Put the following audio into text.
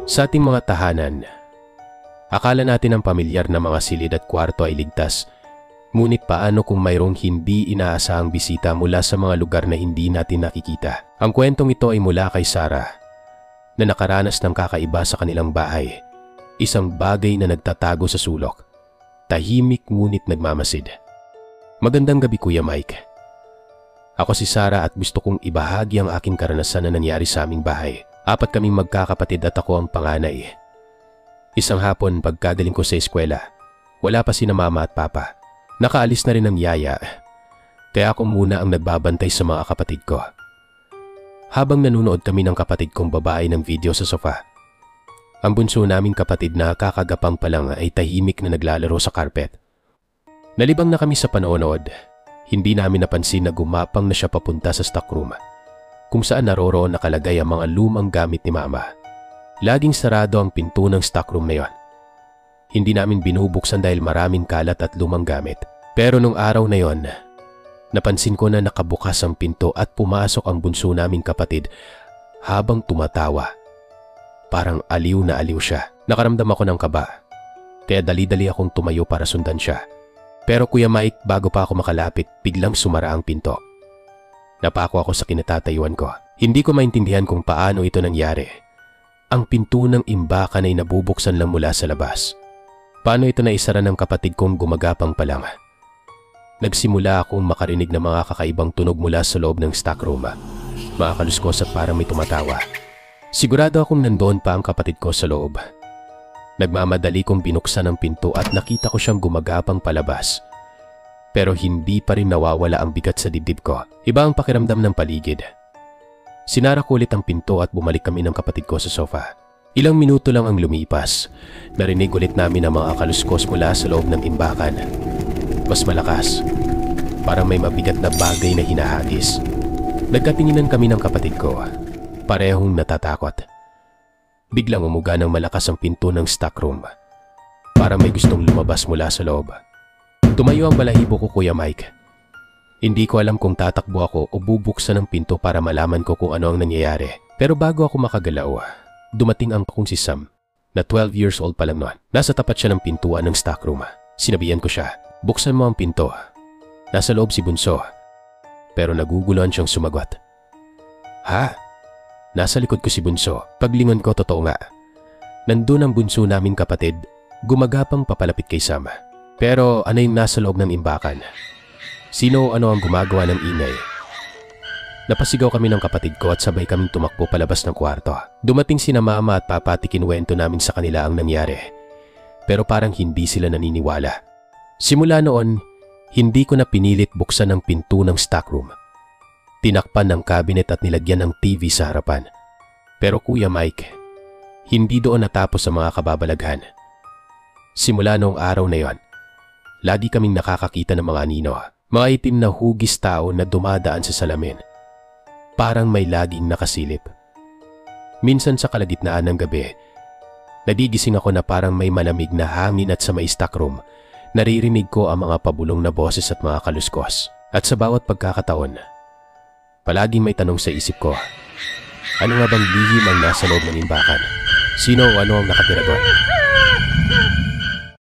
Sa ating mga tahanan, akala natin ang pamilyar na mga silid at kwarto ay ligtas. Ngunit paano kung mayroong hindi inaasahang bisita mula sa mga lugar na hindi natin nakikita? Ang kwentong ito ay mula kay Sarah na nakaranas ng kakaiba sa kanilang bahay. Isang bagay na nagtatago sa sulok. Tahimik ngunit nagmamasid. Magandang gabi Kuya Mike. Ako si Sarah at gusto kong ibahagi ang aking karanasan na nangyari sa aming bahay. 4 kaming magkakapatid at ako ang panganay. Isang hapon pagkagaling ko sa eskwela, wala pa sina mama at papa. Nakaalis na rin ang yaya, kaya ako muna ang nagbabantay sa mga kapatid ko. Habang nanonood kami ng kapatid kong babae ng video sa sofa, ang bunso naming kapatid na kakagapang pa lang ay tahimik na naglalaro sa carpet. Nalibang na kami sa panonood, hindi namin napansin na gumapang na siya papunta sa stockroom, kung saan naroroon nakalagay ang mga lumang gamit ni mama. Laging sarado ang pinto ng stockroom na yon. Hindi namin binubuksan dahil maraming kalat at lumang gamit. Pero nung araw na yon, napansin ko na nakabukas ang pinto at pumasok ang bunso naming kapatid habang tumatawa. Parang aliw na aliw siya. Nakaramdam ako ng kaba, kaya dali-dali akong tumayo para sundan siya. Pero Kuya Mike, bago pa ako makalapit, biglang sumara ang pinto. Napako ako sa kinatatayuan ko. Hindi ko maintindihan kung paano ito nangyari. Ang pinto ng imbakan ay nabubuksan lang mula sa labas. Paano ito naisara ng kapatid kong gumagapang pa lang? Nagsimula akong makarinig ng mga kakaibang tunog mula sa loob ng stockroom. Mga kaluskos at parang may tumatawa. Sigurado akong nandoon pa ang kapatid ko sa loob. Nagmamadali kong binuksan ang pinto at nakita ko siyang gumagapang palabas. Pero hindi pa rin nawawala ang bigat sa dibdib ko. Iba ang pakiramdam ng paligid. Sinara ko ulit ang pinto at bumalik kami ng kapatid ko sa sofa. Ilang minuto lang ang lumipas. Narinig ulit namin ang mga kaluskos mula sa loob ng imbakan. Mas malakas. Parang may mabigat na bagay na hinahagis. Nagkatinginan kami ng kapatid ko. Parehong natatakot. Biglang umuga ng malakas ang pinto ng stockroom. Parang may gustong lumabas mula sa loob. Tumayo ang balahibo ko Kuya Mike. Hindi ko alam kung tatakbo ako o bubuksan ang pinto para malaman ko kung ano ang nangyayari. Pero bago ako makagalaw, dumating ang kong si Sam, na 12 years old pa lang noon. Nasa tapat siya ng pintuan ng stockroom. Sinabihan ko siya, buksan mo ang pinto. Nasa loob si Bunso. Pero naguguluhan siyang sumagot. Ha? Nasa likod ko si Bunso. Paglingon ko, totoo nga. Nandun ang bunso naming kapatid, gumagapang papalapit kay Sam. Pero ano yung nasa loob ng imbakan? Sino ano ang gumagawa ng ingay? Napasigaw kami ng kapatid ko at sabay kaming tumakbo palabas ng kwarto. Dumating sina mama at papa at ikinuwento namin sa kanila ang nangyari. Pero parang hindi sila naniniwala. Simula noon, hindi ko na pinilit buksan ang pinto ng stockroom. Tinakpan ng cabinet at nilagyan ng TV sa harapan. Pero Kuya Mike, hindi doon natapos ang mga kababalaghan. Simula noong araw na yon, lagi kaming nakakakita ng mga anino. Mga itim na hugis tao na dumadaan sa salamin. Parang may laging nakasilip. Minsan sa kalagitnaan ng gabi, nagigising ako na parang may malamig na hangin at sa may stockroom, naririnig ko ang mga pabulong na boses at mga kaluskos. At sa bawat pagkakataon, palaging may tanong sa isip ko, ano nga bang lihim ang nasa loob ng imbakan? Sino o ano ang nakatira doon?